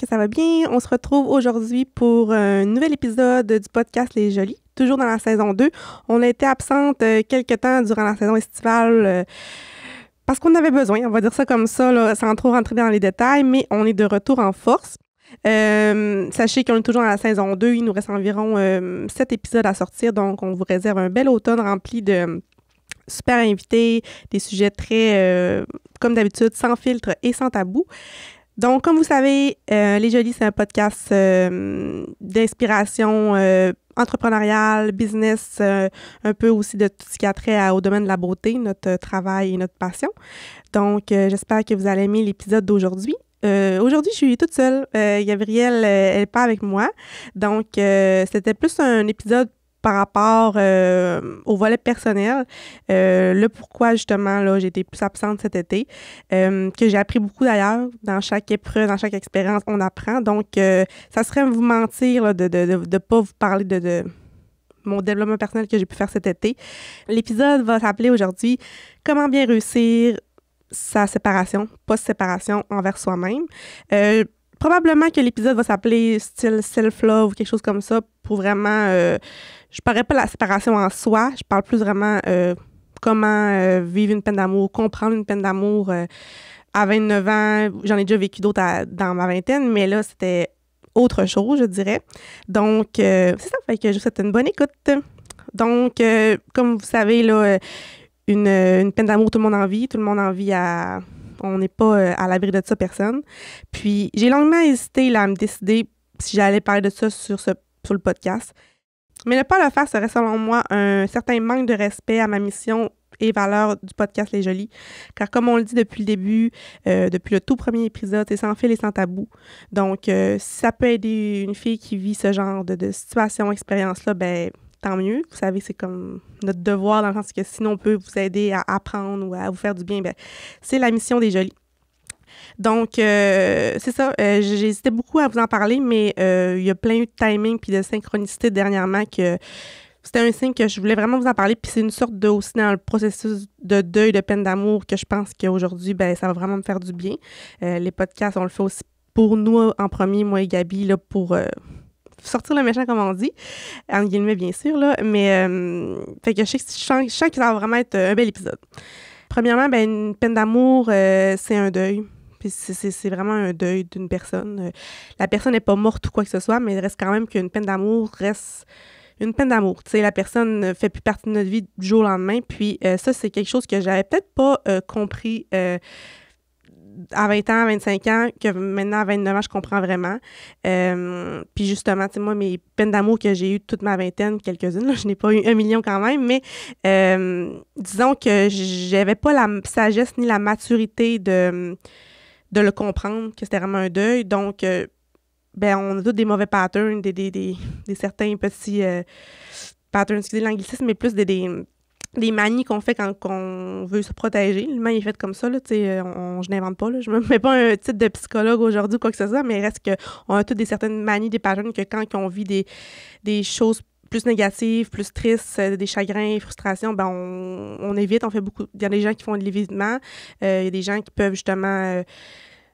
que ça va bien. On se retrouve aujourd'hui pour un nouvel épisode du podcast Les Jolies, toujours dans la saison 2. On a été absente quelques temps durant la saison estivale parce qu'on avait besoin, on va dire ça comme ça, là, sans trop rentrer dans les détails, mais on est de retour en force. Sachez qu'on est toujours dans la saison 2, il nous reste environ 7 épisodes à sortir, donc on vous réserve un bel automne rempli de super invités, des sujets très, comme d'habitude, sans filtre et sans tabou. Donc, comme vous savez, Les Jolies, c'est un podcast d'inspiration entrepreneuriale, business, un peu aussi de tout ce qui a trait au domaine de la beauté, notre travail et notre passion. Donc, j'espère que vous allez aimer l'épisode d'aujourd'hui. Aujourd'hui, je suis toute seule. Gabrielle, elle n'est pas avec moi. Donc, c'était plus un épisode par rapport au volet personnel, le pourquoi justement là j'ai été plus absente cet été, que j'ai appris beaucoup d'ailleurs, dans chaque épreuve, dans chaque expérience, on apprend. Donc, ça serait vous mentir là, de pas vous parler de mon développement personnel que j'ai pu faire cet été. L'épisode va s'appeler aujourd'hui « Comment bien réussir sa séparation, post-séparation envers soi-même ». Probablement que l'épisode va s'appeler style self-love ou quelque chose comme ça pour vraiment... je parlerai pas de la séparation en soi, je parle plus vraiment comment vivre une peine d'amour, comprendre une peine d'amour. À 29 ans, j'en ai déjà vécu d'autres dans ma vingtaine, mais là, c'était autre chose, je dirais. Donc, c'est ça, fait que je vous souhaite une bonne écoute. Donc, comme vous savez, là, une peine d'amour, tout le monde en vit, on n'est pas à l'abri de ça, personne. Puis, j'ai longuement hésité là, à me décider si j'allais parler de ça sur le podcast. Mais ne pas le faire serait, selon moi, un certain manque de respect à ma mission et valeur du podcast Les Jolies. Car comme on le dit depuis le début, depuis le tout premier épisode, c'est sans fil et sans tabou. Donc, si ça peut aider une fille qui vit ce genre de situation, expérience-là, ben tant mieux. Vous savez, c'est comme notre devoir dans le sens que sinon on peut vous aider à apprendre ou à vous faire du bien, ben c'est la mission des Jolies. Donc, c'est ça. J'ai hésité beaucoup à vous en parler, mais il y a plein de timing puis de synchronicité dernièrement que c'était un signe que je voulais vraiment vous en parler. Puis c'est une sorte de, aussi dans le processus de deuil, de peine d'amour, que je pense qu'aujourd'hui, ben ça va vraiment me faire du bien. Les podcasts, on le fait aussi pour nous en premier, moi et Gabi, là, pour sortir le méchant, comme on dit, en guillemets, bien sûr, là. Mais, fait que je sens que ça va vraiment être un bel épisode. Premièrement, ben une peine d'amour, c'est un deuil. Puis c'est vraiment un deuil d'une personne. La personne n'est pas morte ou quoi que ce soit, mais il reste quand même qu'une peine d'amour reste une peine d'amour. Tu sais, la personne ne fait plus partie de notre vie du jour au lendemain. Puis ça, c'est quelque chose que j'avais peut-être pas compris à 20 ans, à 25 ans, que maintenant, à 29 ans, je comprends vraiment. Puis justement, tu sais, moi, mes peines d'amour que j'ai eues toute ma vingtaine, quelques-unes, là, je n'ai pas eu 1 million quand même, mais disons que j'avais pas la sagesse ni la maturité de le comprendre, que c'était vraiment un deuil. Donc, ben on a tous des mauvais patterns, des certains petits patterns, excusez l'anglicisme, mais plus des manies qu'on fait quand on veut se protéger. L'humain est fait comme ça, là, tu sais, je n'invente pas, là, je me mets pas un titre de psychologue aujourd'hui ou quoi que ce soit, mais il reste qu'on a toutes des certaines manies, des patterns que quand on vit des choses plus négatives, plus tristes, des chagrins, frustrations, ben on évite, on fait beaucoup. Il y a des gens qui font de l'évitement, il y a des gens qui peuvent justement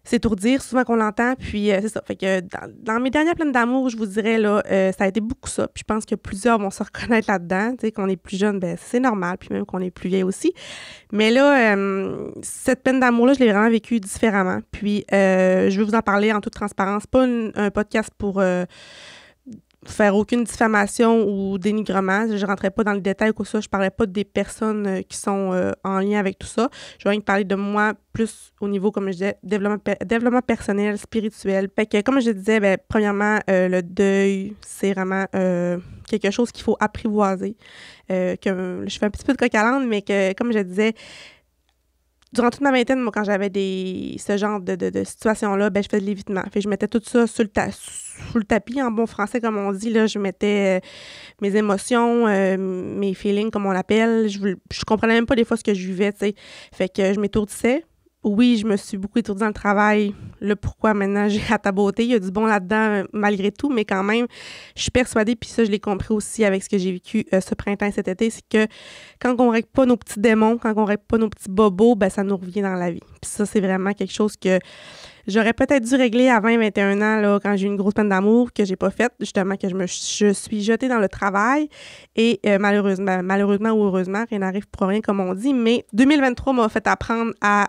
s'étourdir, souvent qu'on l'entend, puis c'est ça. Fait que dans mes dernières pleines d'amour, je vous dirais, là, ça a été beaucoup ça, puis je pense que plusieurs vont se reconnaître là-dedans, tu sais, qu'on est plus jeune, ben c'est normal, puis même qu'on est plus vieille aussi. Mais là, cette peine d'amour-là, je l'ai vraiment vécue différemment, puis je veux vous en parler en toute transparence, pas un podcast pour faire aucune diffamation ou dénigrement. Je ne rentrais pas dans le détail ou quoi que ça. Je ne parlais pas des personnes qui sont en lien avec tout ça. Je vais parler de moi plus au niveau, comme je disais, développement personnel, spirituel. Fait que, comme je disais, ben, premièrement, le deuil, c'est vraiment quelque chose qu'il faut apprivoiser. Que, je fais un petit peu de coq à l'âne, mais que, comme je disais, durant toute ma vingtaine, moi, quand j'avais ce genre de situation-là, ben, je faisais de l'évitement. Fait que je mettais tout ça sous le tapis, en bon français, comme on dit. Là, je mettais mes émotions, mes feelings, comme on l'appelle. Je comprenais même pas des fois ce que je vivais, tu sais. Fait que je m'étourdissais. Oui, je me suis beaucoup étourdie dans le travail, le pourquoi maintenant j'ai à ta beauté. Il y a du bon là-dedans malgré tout, mais quand même, je suis persuadée, puis ça, je l'ai compris aussi avec ce que j'ai vécu ce printemps et cet été, c'est que quand on règle pas nos petits démons, quand on règle pas nos petits bobos, ben ça nous revient dans la vie. Puis ça, c'est vraiment quelque chose que j'aurais peut-être dû régler à 20-21 ans, là, quand j'ai eu une grosse peine d'amour que j'ai pas faite, justement, que je suis jetée dans le travail. Et malheureusement ou heureusement, rien n'arrive pour rien, comme on dit. Mais 2023 m'a fait apprendre à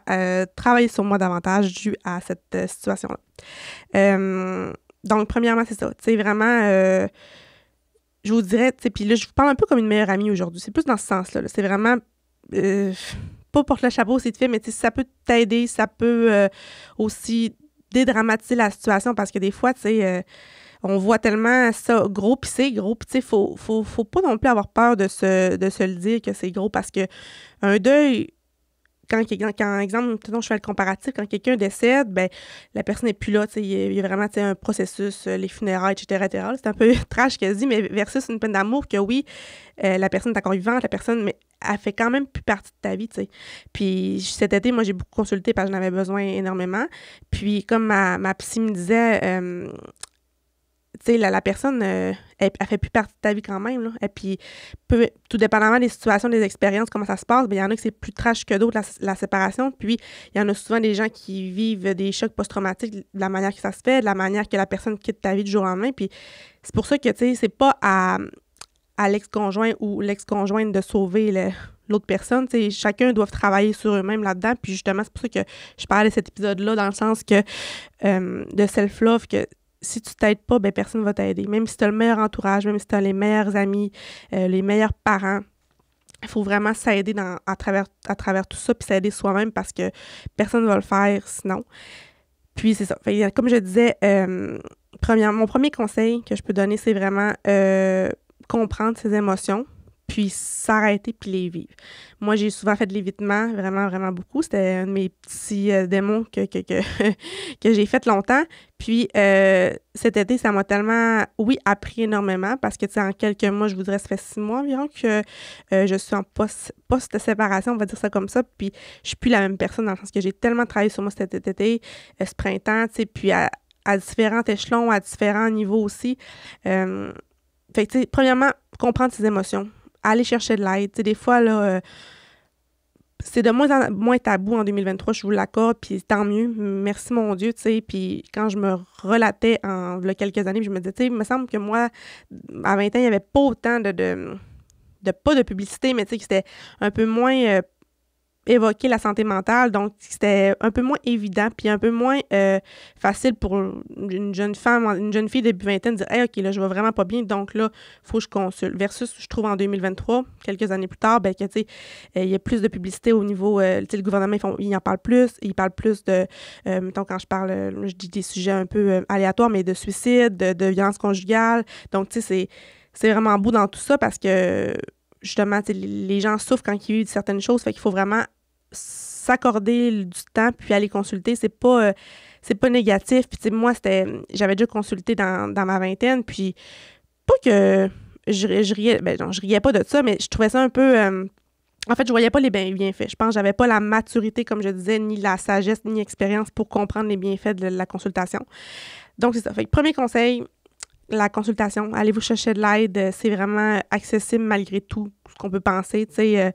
travailler sur moi davantage dû à cette situation-là. Donc, premièrement, c'est ça. Tu sais, vraiment, je vous dirais, tu sais, puis là, je vous parle un peu comme une meilleure amie aujourd'hui. C'est plus dans ce sens-là. Là. C'est vraiment... pas porte le chapeau, c'est fait, mais ça peut t'aider, ça peut aussi dédramatiser la situation parce que des fois, tu sais, on voit tellement ça gros, puis c'est gros, puis tu sais, faut pas non plus avoir peur de se le dire que c'est gros parce que un deuil, quand exemple, je fais le comparatif, quand quelqu'un décède, ben la personne n'est plus là, tu sais, il y a vraiment, tu sais, un processus, les funérailles, etc., etc. C'est un peu trash qu'elle dit, mais versus une peine d'amour que oui, la personne est encore vivante, la personne, mais elle fait quand même plus partie de ta vie, tu sais. Puis cet été, moi, j'ai beaucoup consulté parce que j'en avais besoin énormément. Puis comme ma psy me disait, tu sais, la personne, elle fait plus partie de ta vie quand même, là. Et puis, tout dépendamment des situations, des expériences, comment ça se passe, bien, il y en a que c'est plus trash que d'autres, la séparation. Puis, il y en a souvent des gens qui vivent des chocs post-traumatiques de la manière que ça se fait, de la manière que la personne quitte ta vie du jour au lendemain. Puis, c'est pour ça que, tu sais, c'est pas à l'ex-conjoint ou l'ex-conjointe de sauver l'autre personne. Tu sais, chacun doit travailler sur eux-mêmes là-dedans. Puis, justement, c'est pour ça que je parlais de cet épisode-là, dans le sens que de self-love, que si tu t'aides pas, ben personne ne va t'aider. Même si tu as le meilleur entourage, même si tu as les meilleurs amis, les meilleurs parents, il faut vraiment s'aider à travers tout ça, puis s'aider soi-même parce que personne ne va le faire sinon. Puis c'est ça. Fait, comme je disais, mon premier conseil que je peux donner, c'est vraiment comprendre ses émotions, puis s'arrêter, puis les vivre. Moi, j'ai souvent fait de l'évitement, vraiment, vraiment beaucoup. C'était un de mes petits démons que j'ai fait longtemps. Puis cet été, ça m'a tellement, oui, appris énormément parce que, tu sais, en quelques mois, je vous dirais, ça fait 6 mois environ que je suis en post-séparation, on va dire ça comme ça. Puis je suis plus la même personne dans le sens que j'ai tellement travaillé sur moi cet été, ce printemps, tu sais, puis à différents échelons, à différents niveaux aussi. Fait que, tu sais, premièrement, comprendre ses émotions. Aller chercher de l'aide. Tu sais, des fois, là, c'est de moins en moins tabou en 2023, je vous l'accorde, puis tant mieux. Merci, mon Dieu, tu sais. Puis quand je me relatais il y a quelques années, puis je me disais, tu sais, il me semble que moi, à 20 ans, il n'y avait pas autant pas de publicité, mais tu sais, que c'était un peu moins évoquer la santé mentale, donc c'était un peu moins évident, puis un peu moins facile pour une jeune fille début vingtaine de dire « Hey, OK, là, je vais vraiment pas bien, donc là, il faut que je consulte. » Versus, je trouve, en 2023, quelques années plus tard, ben que, tu sais, il y a plus de publicité au niveau, tu sais, le gouvernement, il en parle plus, il parle plus de, mettons, quand je parle, je dis des sujets un peu aléatoires, mais de suicide, de violence conjugale, donc, tu sais, c'est vraiment beau dans tout ça parce que justement, les gens souffrent quand ils vivent certaines choses, fait qu'il faut vraiment s'accorder du temps puis aller consulter. C'est pas négatif. Puis, moi, j'avais déjà consulté dans ma vingtaine, puis pas que je riais, ben non, je riais pas de ça, mais je trouvais ça un peu... en fait, je voyais pas les bienfaits. Je pense que j'avais pas la maturité, comme je disais, ni la sagesse, ni l'expérience pour comprendre les bienfaits de la consultation. Donc, c'est ça. Fait que premier conseil, la consultation, allez vous chercher de l'aide, c'est vraiment accessible malgré tout ce qu'on peut penser, tu sais,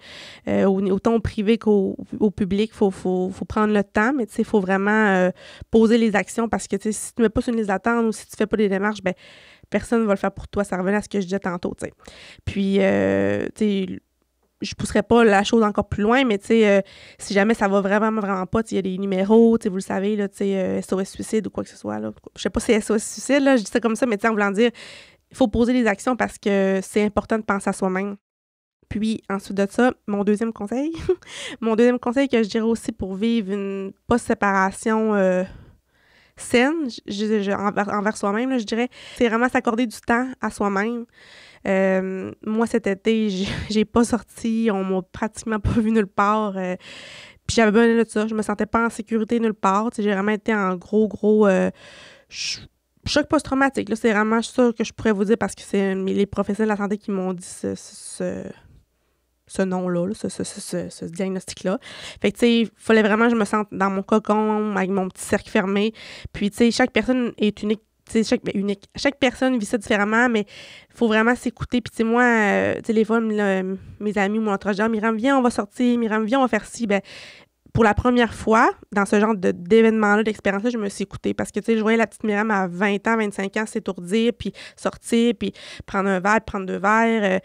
autant au privé qu'au public, faut prendre le temps, mais tu sais, il faut vraiment poser les actions parce que, tu sais, si tu ne mets pas sur une liste d'attente ou si tu fais pas des démarches, ben personne ne va le faire pour toi, ça revenait à ce que je disais tantôt, tu sais. Puis, tu sais, je pousserais pas la chose encore plus loin, mais tu sais, si jamais ça va vraiment, vraiment pas, il y a des numéros, tu sais, vous le savez, là, tu sais, SOS Suicide ou quoi que ce soit, là. Je sais pas si c'est SOS Suicide, là, je dis ça comme ça, mais tu sais, en voulant dire, il faut poser les actions parce que c'est important de penser à soi-même. Puis, ensuite de ça, mon deuxième conseil que je dirais aussi pour vivre une post-séparation saine, envers soi-même, là, je dirais, c'est vraiment s'accorder du temps à soi-même. Moi, cet été, j'ai pas sorti, on m'a pratiquement pas vu nulle part. Puis j'avais besoin de ça, je me sentais pas en sécurité nulle part. J'ai vraiment été en gros choc post-traumatique. Là, c'est vraiment ça que je pourrais vous dire parce que c'est les professionnels de la santé qui m'ont dit ce nom-là, là, ce diagnostic-là. Fait que, tu sais, il fallait vraiment que je me sente dans mon cocon, avec mon petit cercle fermé. Puis, tu sais, chaque personne est unique. Tu sais, chaque personne vit ça différemment, mais il faut vraiment s'écouter. Puis, tu sais, moi, tu sais, les fois, là, mes amis ou mon entourage, Myriam, viens, on va sortir. Myriam, viens, on va faire ci. Ben, pour la première fois, dans ce genre d'événement-là, d'expérience-là, je me suis écoutée. Parce que, tu sais, je voyais la petite Myriam à 20 ans, 25 ans s'étourdir, puis sortir, puis prendre un verre, prendre 2 verres.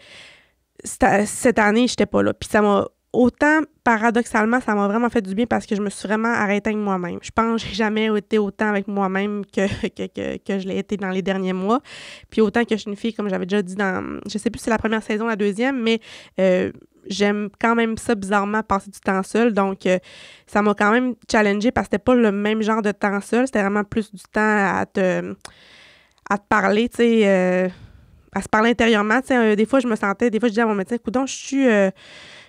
Cette année, j'étais pas là. Puis ça m'a autant, paradoxalement, ça m'a vraiment fait du bien parce que je me suis vraiment arrêtée avec moi-même. Je pense que j'ai jamais été autant avec moi-même que je l'ai été dans les derniers mois. Puis autant que je suis une fille, comme j'avais déjà dit dans... Je sais plus si c'est la première saison, la deuxième, mais j'aime quand même ça, bizarrement, passer du temps seul. Donc, ça m'a quand même challengée parce que c'était pas le même genre de temps seul. C'était vraiment plus du temps à te parler, tu sais... à se parler intérieurement. Des fois, je me sentais... Des fois, je disais à mon médecin, coudonc, je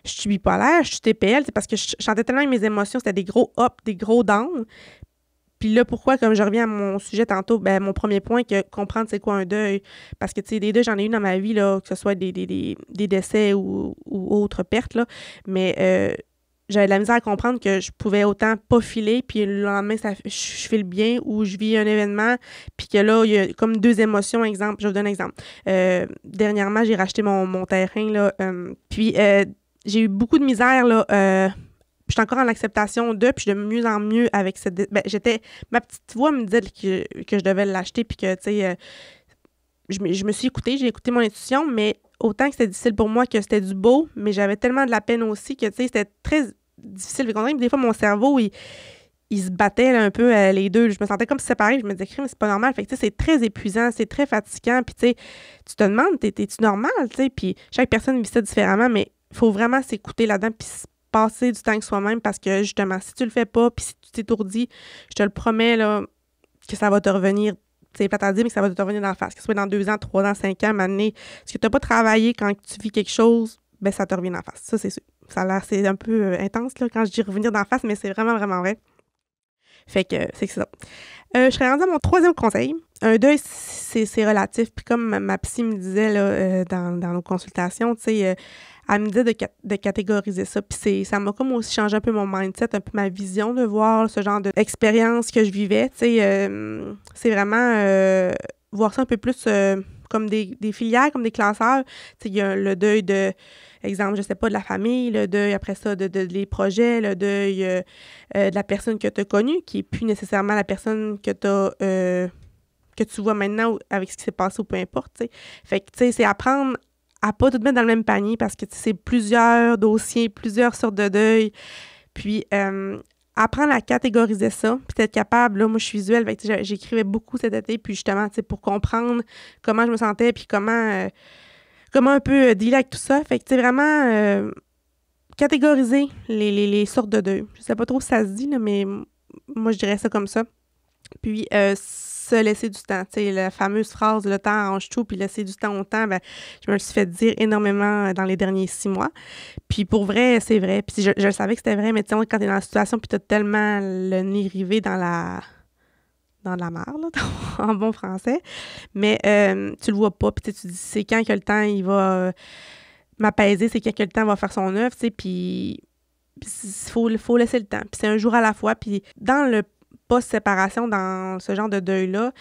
suis bipolaire, je suis TPL, parce que je sentais tellement mes émotions, c'était des gros ups, des gros downs. Puis là, pourquoi, comme je reviens à mon sujet tantôt, ben mon premier point, que comprendre c'est quoi un deuil. Parce que, tu sais, des deuils, j'en ai eu dans ma vie, là, que ce soit des décès ou autres pertes, là. Mais j'avais de la misère à comprendre que je pouvais autant pas filer, puis le lendemain, je file bien, ou je vis un événement, puis que là, il y a comme deux émotions. Exemple, je vous donne un exemple. Dernièrement, j'ai racheté mon terrain, là, puis j'ai eu beaucoup de misère, là. J'étais encore en acceptation puis je suis de mieux en mieux avec cette... ma petite voix me disait que je devais l'acheter, puis que, tu sais, je me suis écoutée, j'ai écouté mon intuition, mais autant que c'était difficile pour moi, que c'était du beau, mais j'avais tellement de la peine aussi que, tu sais, c'était très difficile. Des fois, mon cerveau, il se battait là, un peu les deux. Je me sentais comme séparée. Je me disais, mais c'est pas normal. Fait que, tu sais, c'est très épuisant, c'est très fatigant. Puis, tu sais, tu te demandes, t'es-tu normal, tu sais? Puis, chaque personne vit ça différemment, mais il faut vraiment s'écouter là-dedans, puis passer du temps avec soi-même, parce que, justement, si tu le fais pas, puis si tu t'étourdis, je te le promets, là, que ça va te revenir. C'est plate à dire, mais que ça va te revenir dans la face. Que ce soit dans 2 ans, 3 ans, 5 ans, maintenant, parce que tu n'as pas travaillé quand tu vis quelque chose, ben ça te revient dans la face. Ça, c'est sûr. Ça a l'air, c'est un peu intense, là, quand je dis revenir dans la face, mais c'est vraiment, vraiment vrai. Fait que c'est ça. Je serais rendue à mon 3e conseil. Un deuil, c'est relatif. Puis comme ma psy me disait là, dans nos consultations, tu sais, elle me disait de catégoriser ça. Puis ça m'a comme aussi changé un peu mon mindset, un peu ma vision de voir ce genre d'expérience que je vivais. Tu sais, c'est vraiment voir ça un peu plus comme des filières, comme des classeurs. Tu sais, il y a le deuil de... Exemple, je sais pas, de la famille, le deuil après ça de les projets, le deuil de la personne que tu as connue, qui n'est plus nécessairement la personne que tu vois maintenant avec ce qui s'est passé ou peu importe, tu sais. Fait que, tu sais, c'est apprendre à pas tout mettre dans le même panier parce que c'est plusieurs dossiers, plusieurs sortes de deuil. Puis, apprendre à catégoriser ça, puis être capable, là, moi, je suis visuelle, fait que, j'écrivais beaucoup cet été, puis justement, tu sais, pour comprendre comment je me sentais, puis comment un peu dealer avec tout ça. Fait que, tu sais, vraiment catégoriser les sortes de deuil. Je sais pas trop si ça se dit, là, mais moi, je dirais ça comme ça. Puis, se laisser du temps. Tu sais, la fameuse phrase « le temps arrange tout », puis laisser du temps au temps, ben, je me le suis fait dire énormément dans les derniers 6 mois. Puis, pour vrai, c'est vrai. Puis, je savais que c'était vrai, mais tu sais, quand t'es dans la situation, puis t'as tellement le nez rivé dans la mare, là, en bon français. Mais tu le vois pas, puis tu dis, c'est quand que le temps, il va m'apaiser, c'est quand que le temps va faire son œuvre, tu sais, puis il faut laisser le temps. Puis c'est un jour à la fois, puis dans le post-séparation, dans ce genre de deuil-là,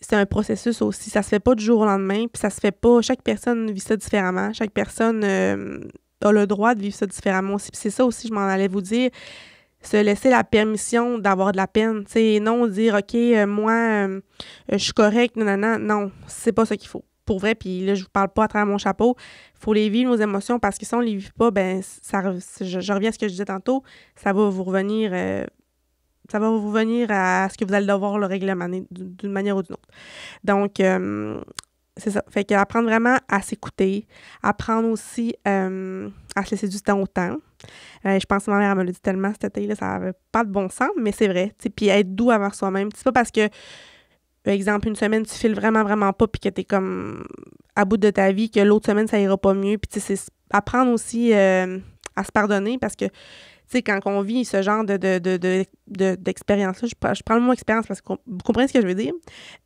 c'est un processus aussi. Ça se fait pas du jour au lendemain, puis ça se fait pas... Chaque personne vit ça différemment. Chaque personne a le droit de vivre ça différemment aussi. Puis c'est ça aussi, je m'en allais vous dire, se laisser la permission d'avoir de la peine, tu sais, non dire, OK, moi, je suis correcte, non, c'est pas ça qu'il faut. Pour vrai, puis là, je vous parle pas à travers mon chapeau, il faut les vivre, nos émotions, parce que si on les vit pas, ben je reviens à ce que je disais tantôt, ça va vous revenir à ce que vous allez devoir le réglementer d'une manière ou d'une autre. Donc, c'est ça. Fait qu'apprendre vraiment à s'écouter, apprendre aussi à se laisser du temps au temps. Je pense que ma mère, elle me l'a dit tellement cet été, là, ça n'avait pas de bon sens, mais c'est vrai. Puis être doux envers soi-même. C'est pas parce que, par exemple, une semaine, tu files vraiment, vraiment pas, puis que t'es comme à bout de ta vie, que l'autre semaine, ça ira pas mieux. Puis c'est apprendre aussi à se pardonner, parce que, tu sais, quand on vit ce genre d'expérience-là, je prends le mot expérience parce que vous comprenez ce que je veux dire,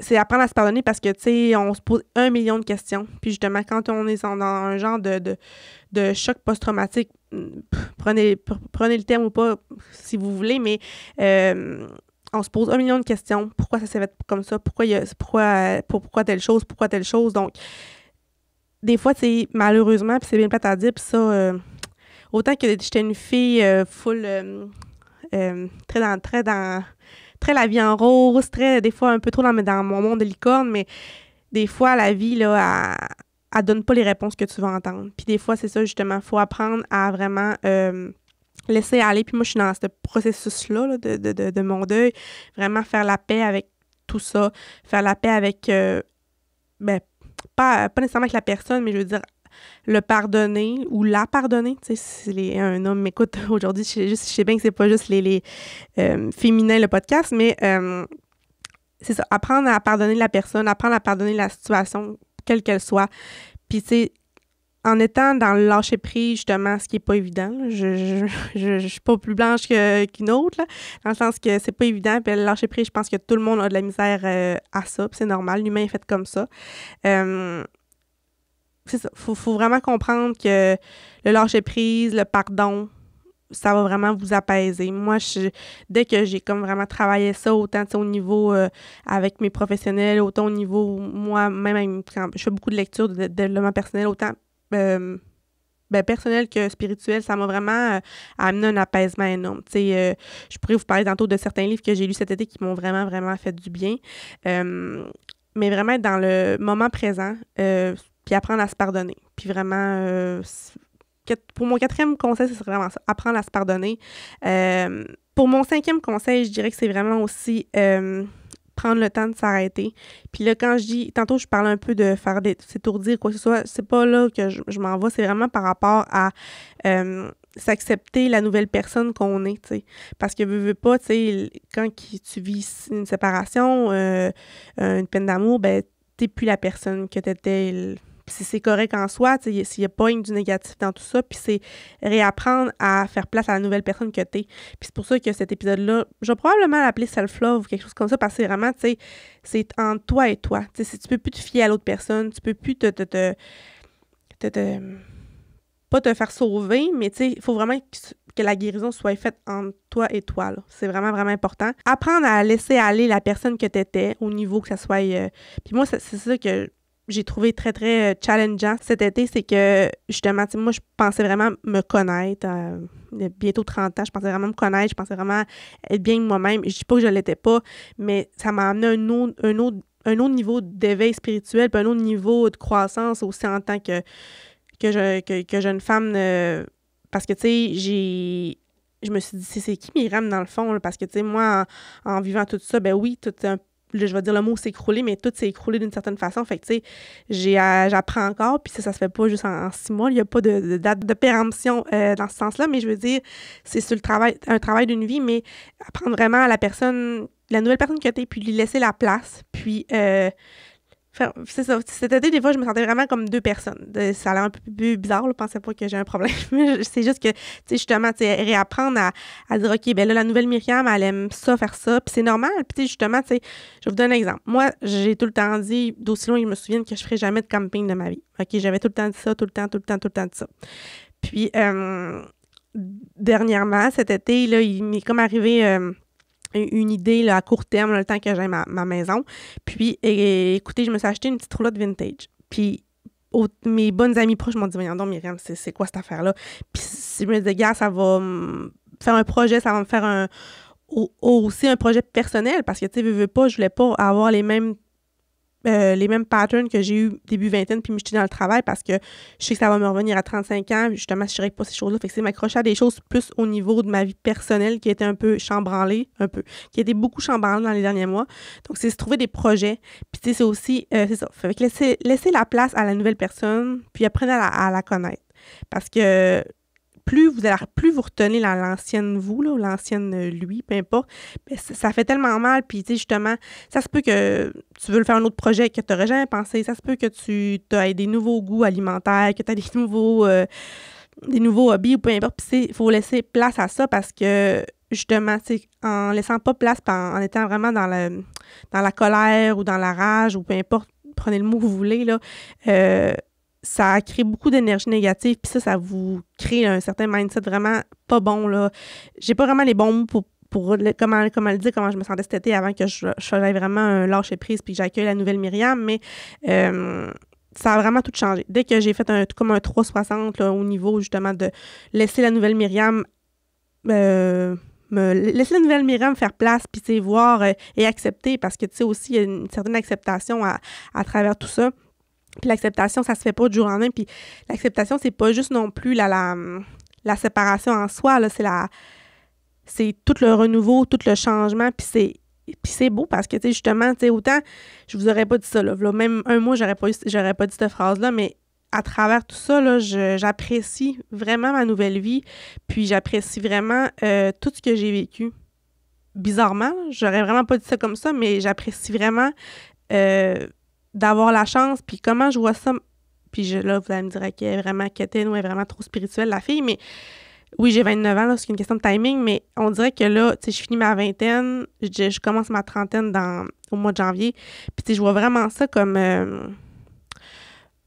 c'est apprendre à se pardonner parce que, tu sais, on se pose 1 million de questions. Puis justement, quand on est dans un genre de choc post-traumatique, prenez le terme ou pas, si vous voulez, mais on se pose 1 million de questions. Pourquoi ça s'est fait comme ça? Pourquoi telle chose? Pourquoi telle chose? Donc, des fois, c'est malheureusement, puis c'est bien plate à dire, puis ça, autant que j'étais une fille full, très la vie en rose, très, des fois, un peu trop dans mon monde de licorne, mais des fois, la vie, là, elle donne pas les réponses que tu vas entendre. Puis des fois, c'est ça, justement, il faut apprendre à vraiment laisser aller. Puis moi, je suis dans ce processus-là là, de mon deuil, vraiment faire la paix avec tout ça, faire la paix avec, pas nécessairement avec la personne, mais je veux dire, le pardonner ou la pardonner. Tu sais, si un homme m'écoute aujourd'hui, je sais bien que c'est pas juste les féminins, le podcast, mais c'est ça, apprendre à pardonner la personne, apprendre à pardonner la situation, quelle qu'elle soit. Puis, tu sais, en étant dans le lâcher-prise, justement, ce qui est pas évident, là, je suis pas plus blanche qu'une autre, là, dans le sens que c'est pas évident. Puis le lâcher-prise, je pense que tout le monde a de la misère à ça, puis c'est normal, l'humain est fait comme ça. C'est ça, faut vraiment comprendre que le lâcher-prise, le pardon, ça va vraiment vous apaiser. Moi, dès que j'ai comme vraiment travaillé ça, autant au niveau avec mes professionnels, autant au niveau, moi, même quand je fais beaucoup de lectures de développement personnel, autant personnel que spirituel, ça m'a vraiment amené un apaisement énorme. Tu sais, je pourrais vous parler tantôt de certains livres que j'ai lus cet été qui m'ont vraiment, vraiment fait du bien. Mais vraiment être dans le moment présent, puis apprendre à se pardonner. Puis vraiment, pour mon 4e conseil, ce serait vraiment ça, apprendre à se pardonner. Pour mon 5e conseil, je dirais que c'est vraiment aussi prendre le temps de s'arrêter. Puis là, quand je dis, tantôt, je parle un peu de faire s'étourdir, quoi que ce soit, c'est pas là que je m'en vais, c'est vraiment par rapport à s'accepter la nouvelle personne qu'on est, tu sais. Parce que veux pas, tu sais, quand tu vis une séparation, une peine d'amour, ben, t'es plus la personne que t'étais. Puis c'est correct en soi, tu sais, s'il n'y a pas du négatif dans tout ça, puis c'est réapprendre à faire place à la nouvelle personne que t'es. Puis c'est pour ça que cet épisode-là, je vais probablement l'appeler self-love ou quelque chose comme ça, parce que c'est vraiment, tu sais, c'est entre toi et toi. Tu sais, si tu peux plus te fier à l'autre personne, tu peux plus pas te faire sauver, mais tu sais, il faut vraiment que la guérison soit faite entre toi et toi, là. C'est vraiment, vraiment important. Apprendre à laisser aller la personne que t'étais au niveau que ça soit... Puis moi, c'est ça que j'ai trouvé très, très challengeant cet été, c'est que, justement, tu sais, moi, je pensais vraiment me connaître. Bientôt 30 ans, je pensais vraiment me connaître, je pensais vraiment être bien moi-même. Je dis pas que je l'étais pas, mais ça m'a amené un autre niveau d'éveil spirituel, puis un autre niveau de croissance aussi en tant que jeune femme. Parce que, tu sais, je me suis dit, c'est qui Myriam dans le fond? Là? Parce que, tu sais, moi, en vivant tout ça, ben oui, tout là, je vais dire le mot s'écrouler, mais tout s'est écroulé d'une certaine façon. Fait que, tu sais, j'apprends encore, puis ça se fait pas juste en 6 mois. Il n'y a pas de date de péremption dans ce sens-là, mais je veux dire, c'est sur un travail d'une vie, mais apprendre vraiment à la nouvelle personne que t'es, puis lui laisser la place, puis... c'est ça. Cet été, des fois, je me sentais vraiment comme 2 personnes. Ça a l'air un peu plus bizarre, je pensais pas que j'ai un problème. C'est juste que, tu sais, justement, tu sais, réapprendre à dire, OK, ben là, la nouvelle Myriam, elle aime ça, faire ça, puis c'est normal. Puis, tu sais, justement, tu sais, je vais vous donner un exemple. Moi, j'ai tout le temps dit, d'aussi loin, je me souviens que je ferais jamais de camping de ma vie. OK, j'avais tout le temps dit ça, tout le temps dit ça. Puis, dernièrement, cet été, là, il m'est comme arrivé... une idée là, à court terme, là, le temps que j'ai ma maison. Puis, écoutez, je me suis acheté une petite roulotte vintage. Puis, mes bonnes amies proches m'ont dit, voyons donc, Myriam, c'est quoi cette affaire-là? Puis, si je me disais, gars, ça va me faire un projet, ça va me faire aussi un projet personnel, parce que, tu sais, veux pas, je voulais pas avoir les mêmes patterns que j'ai eu début vingtaine, puis me jeter dans le travail parce que je sais que ça va me revenir à 35 ans, justement, si je ne règle pas ces choses-là. Fait que c'est m'accrocher à des choses plus au niveau de ma vie personnelle qui était un peu chambranlée, qui était beaucoup chambranlée dans les derniers mois. Donc, c'est se trouver des projets. Puis, tu sais, c'est aussi, c'est ça. Fait que laisser la place à la nouvelle personne, puis apprenez à la connaître. Parce que plus vous retenez l'ancienne vous, là, ou l'ancienne lui, peu importe, ben ça fait tellement mal. Puis, tu sais, justement, ça se peut que tu veux le faire un autre projet que tu n'aurais jamais pensé. Ça se peut que tu aies des nouveaux goûts alimentaires, que tu aies des nouveaux... des nouveaux hobbies ou peu importe. Puis il faut laisser place à ça parce que, justement, en laissant pas place, en étant vraiment dans la colère ou dans la rage ou peu importe, prenez le mot que vous voulez, là, ça crée beaucoup d'énergie négative, puis ça vous crée un certain mindset vraiment pas bon, là. J'ai pas vraiment les bons mots pour comment le dire, comment je me sentais cet été avant que je faisais vraiment un lâcher-prise puis que j'accueille la nouvelle Myriam, mais ça a vraiment tout changé. Dès que j'ai fait comme un 360 là, au niveau, justement, de laisser la nouvelle Myriam laisser la nouvelle Myriam faire place, puis, tu sais, voir et accepter, parce que, tu sais, aussi, il y a une certaine acceptation à travers tout ça. Puis l'acceptation, ça se fait pas du jour au lendemain. Puis l'acceptation, c'est pas juste non plus la séparation en soi, là, c'est tout le renouveau, tout le changement, puis c'est beau parce que, tu sais, justement, tu sais, autant, je vous aurais pas dit ça, là, même un mois, j'aurais pas dit cette phrase-là, mais à travers tout ça, là, j'apprécie vraiment ma nouvelle vie, puis j'apprécie vraiment tout ce que j'ai vécu. Bizarrement, j'aurais vraiment pas dit ça comme ça, mais j'apprécie vraiment d'avoir la chance, puis comment je vois ça. Puis là, vous allez me dire qu'elle est vraiment quétaine ou elle est vraiment trop spirituelle, la fille, mais oui, j'ai 29 ans, là, c'est une question de timing, mais on dirait que là, tu sais, je finis ma vingtaine, je commence ma trentaine au mois de janvier, puis tu sais, je vois vraiment ça comme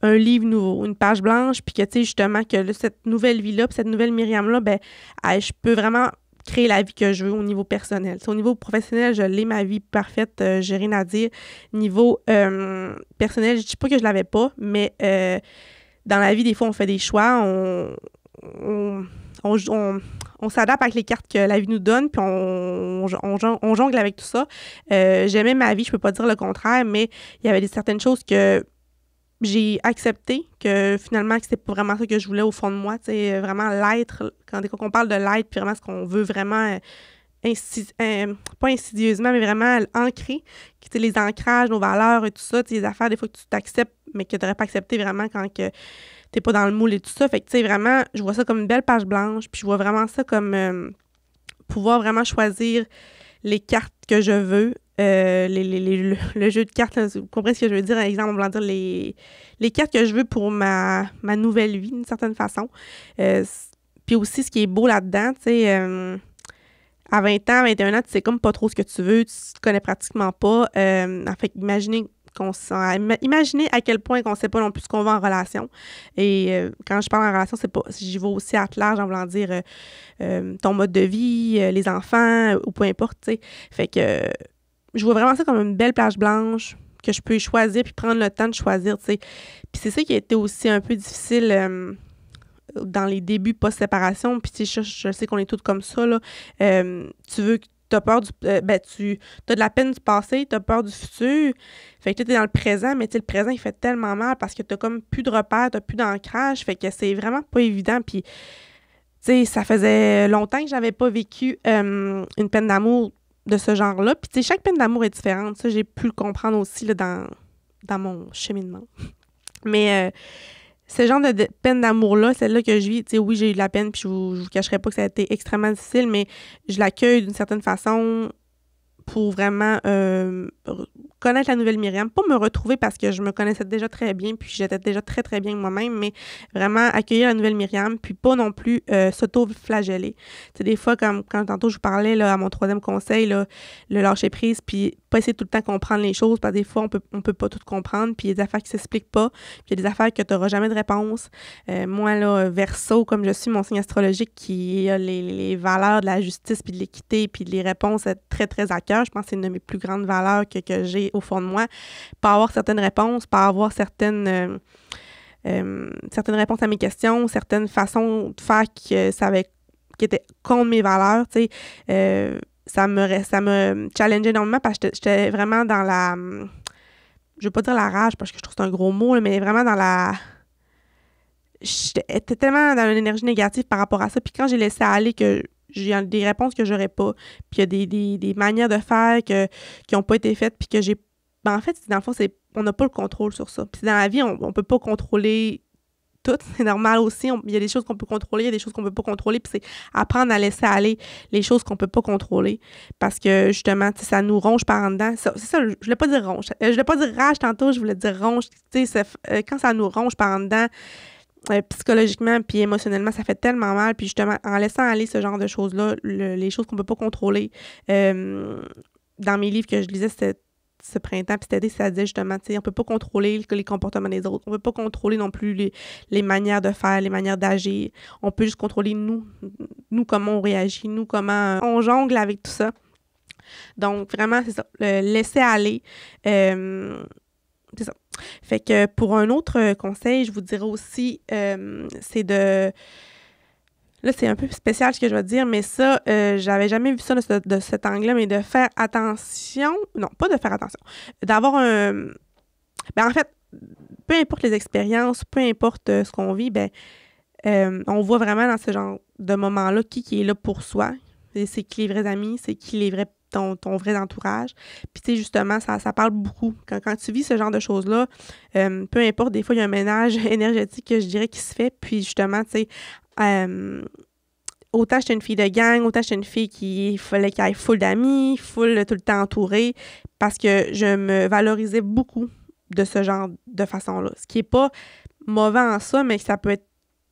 un livre nouveau, une page blanche, puis que, tu sais, justement, que là, cette nouvelle vie-là, puis cette nouvelle Myriam-là, ben, je peux vraiment créer la vie que je veux au niveau personnel. T'sais, au niveau professionnel, je l'ai, ma vie parfaite, j'ai rien à dire. Niveau personnel, je dis pas que je l'avais pas, mais dans la vie, des fois, on fait des choix, on s'adapte avec les cartes que la vie nous donne, puis on jongle avec tout ça. J'aimais ma vie, je peux pas dire le contraire, mais il y avait certaines choses que j'ai accepté, que finalement, que c'était pas vraiment ça que je voulais au fond de moi, tu sais, vraiment l'être, quand on parle de l'être, puis vraiment ce qu'on veut vraiment, pas insidieusement, mais vraiment ancré, tu sais, les ancrages, nos valeurs et tout ça, tu sais, les affaires, des fois que tu t'acceptes, mais que tu n'aurais pas accepté vraiment quand que t'es pas dans le moule et tout ça. Fait que, tu sais, vraiment, je vois ça comme une belle page blanche, puis je vois vraiment ça comme pouvoir vraiment choisir les cartes que je veux, le jeu de cartes, là, vous comprenez ce que je veux dire? Par exemple, on va dire les cartes que je veux pour ma nouvelle vie, d'une certaine façon. Puis aussi, ce qui est beau là-dedans, tu sais, à 20 ans, 21 ans, tu sais comme pas trop ce que tu veux, tu te connais pratiquement pas. En fait, imaginez à quel point qu'on sait pas non plus ce qu'on veut en relation. Et quand je parle en relation, c'est pas, j'y vais aussi à large en voulant dire ton mode de vie, les enfants, ou peu importe, tu sais. Fait que je vois vraiment ça comme une belle plage blanche que je peux choisir puis prendre le temps de choisir, tu sais. Puis c'est ça qui a été aussi un peu difficile dans les débuts post-séparation. Puis tu sais, je sais qu'on est toutes comme ça, là. Tu veux que t'as peur t'as de la peine du passé, t'as peur du futur. Fait que t'es dans le présent, mais tu sais, le présent, il fait tellement mal parce que t'as comme plus de repères, t'as plus d'ancrage. Fait que c'est vraiment pas évident. Puis, tu sais, ça faisait longtemps que j'avais pas vécu une peine d'amour de ce genre-là. Puis, tu sais, chaque peine d'amour est différente. Ça, j'ai pu le comprendre aussi là, dans mon cheminement. Mais ce genre de peine d'amour-là, celle-là que je vis, tu sais, oui, j'ai eu de la peine, puis je vous cacherai pas que ça a été extrêmement difficile, mais je l'accueille d'une certaine façon pour vraiment connaître la nouvelle Myriam. Pas me retrouver parce que je me connaissais déjà très bien, puis j'étais déjà très, très bien moi-même, mais vraiment accueillir la nouvelle Myriam, puis pas non plus s'auto-flageller. Tu sais, des fois, comme quand tantôt je vous parlais là, à mon 3e conseil, là, le lâcher-prise, puis pas essayer tout le temps comprendre les choses, parce que des fois, on peut pas tout comprendre, puis il y a des affaires qui s'expliquent pas, puis il y a des affaires que tu n'auras jamais de réponse. Moi, là, Verseau, comme je suis, mon signe astrologique qui a les valeurs de la justice, puis de l'équité, puis les réponses très, très à cœur. Je pense que c'est une de mes plus grandes valeurs que j'ai au fond de moi. Pas avoir certaines réponses, pas avoir certaines réponses à mes questions, certaines façons de faire qui étaient contre mes valeurs, tu sais. Ça me challengeait énormément parce que j'étais vraiment dans la... je veux pas dire la rage parce que je trouve que c'est un gros mot, là, mais vraiment dans la... J'étais tellement dans une énergie négative par rapport à ça. Puis quand j'ai laissé aller que j'ai des réponses que j'aurais pas, puis il y a des manières de faire qui n'ont pas été faites, puis que j'ai... Ben en fait, dans le fond, on n'a pas le contrôle sur ça. Puis dans la vie, on peut pas contrôler tout. C'est normal aussi. Il y a des choses qu'on peut contrôler, il y a des choses qu'on peut pas contrôler, puis c'est apprendre à laisser aller les choses qu'on peut pas contrôler. Parce que, justement, tu sais, ça nous ronge par en dedans. C'est ça, je voulais pas dire ronge. Je voulais pas dire rage tantôt, je voulais dire ronge. Tu sais, quand ça nous ronge par en dedans, psychologiquement puis émotionnellement, ça fait tellement mal. Puis justement, en laissant aller ce genre de choses-là, les choses qu'on peut pas contrôler, dans mes livres que je lisais ce printemps puis cet été, ça disait justement, tu sais, on peut pas contrôler les comportements des autres. On peut pas contrôler non plus les manières de faire, les manières d'agir. On peut juste contrôler nous comment on réagit, nous comment on jongle avec tout ça. Donc, vraiment, c'est ça. Le laisser aller. C'est ça. Fait que pour un autre conseil, je vous dirais aussi, c'est de... Là, c'est un peu spécial ce que je vais dire, mais ça, j'avais jamais vu ça de cet angle-là, mais de faire attention... Non, pas de faire attention. D'avoir un... Ben, en fait, peu importe les expériences, peu importe ce qu'on vit, ben, on voit vraiment dans ce genre de moment-là qui est là pour soi. C'est qui les vrais amis, c'est qui les vrais ton vrai entourage. Puis, tu sais, justement, ça parle beaucoup. Quand tu vis ce genre de choses-là, peu importe, des fois, il y a un ménage énergétique que je dirais qui se fait. Puis, justement, tu sais, autant j'étais une fille de gang, autant j'étais une fille qui fallait qu'elle ait full d'amis, full tout le temps entourée, parce que je me valorisais beaucoup de ce genre de façon-là. Ce qui est pas mauvais en ça, mais ça peut être